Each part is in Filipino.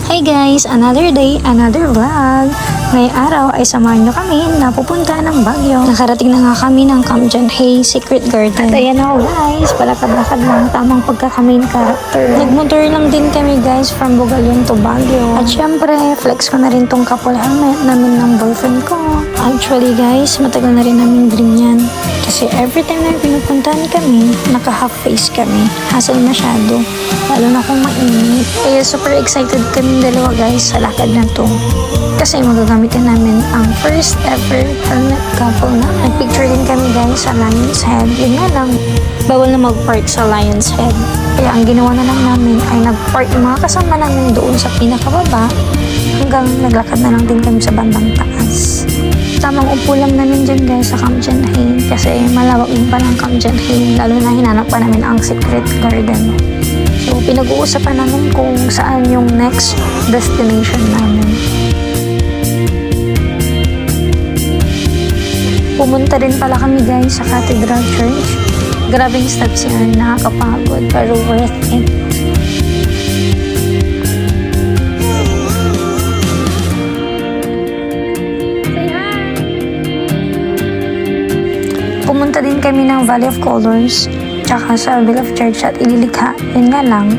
Hi guys! Another day, another vlog. Ngayong araw ay samahan nyo kami na pupunta ng Baguio. Nakarating na nga kami ng Camp John Hay Secret Garden. At ayan ako guys, palakad-lakad lang, tamang pagkaka-main character. Nagmotor lang din kami guys from Bugalyon to Baguio. At syempre, flex ko na rin tong couple helmet namin ng boyfriend ko. Actually guys, matagal na rin namin dream yan. Kasi every time na pinupuntahan kami, naka-half face kami. Hassle masyado. Lalo na kung mainit. Kaya super excited kami dalawa guys sa lakad na to. Kasi magagamitin namin ang first ever helmet couple na. Nagpicture din kami guys sa Lion's Head. Yun nga lang, bawal na mag-park sa Lion's Head. Kaya ang ginawa na lang namin ay nag-park yung mga kasama namin doon sa pinakababa hanggang naglakad na lang din kami sa bandang taas. Tamang upo lang namin dyan guys sa Camp John Hay kasi malawak din pa ng Camp John Hay, lalo na hinanap pa namin ang Secret Garden. So pinag-uusapan namin kung saan yung next destination namin. Pumunta rin pala kami guys sa Cathedral Church. Grabing steps yan, nakakapagod pero worth it. Pumunta din kami ng Valley of Colors tsaka sa Village of Church at Ililikha. Yun nga lang,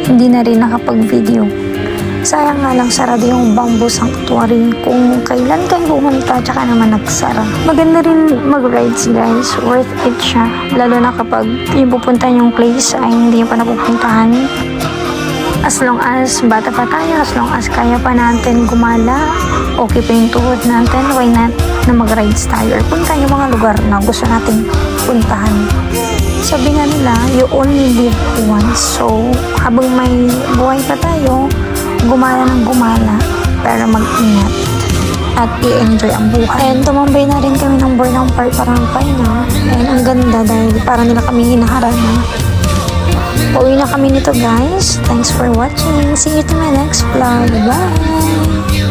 hindi na rin nakapag-video. Sayang nga lang sarado yung Bamboo Sanctuary kung kailan kayo pumunta tsaka naman nagsara. Maganda rin mag-rides guys, worth it siya. Lalo na kapag yung pupunta yung place ay hindi yung pa napupuntahan. As long as bata pa tayo, as long as kaya pa natin gumala, okay pa yung tuhod natin, why not na mag-rides tayo or punta yung mga lugar na gusto nating puntahan. Sabi nga nila, you only live once. So, habang may buhay pa tayo, gumala ng gumala, pero mag-ingat at i-enjoy ang buhay. And tumambay na rin kami ng Bornang Park parang pahinga. And ang ganda dahil para nila kami hinaharana. Pauwi na kami nito guys. Thanks for watching. See you to my next vlog. Bye!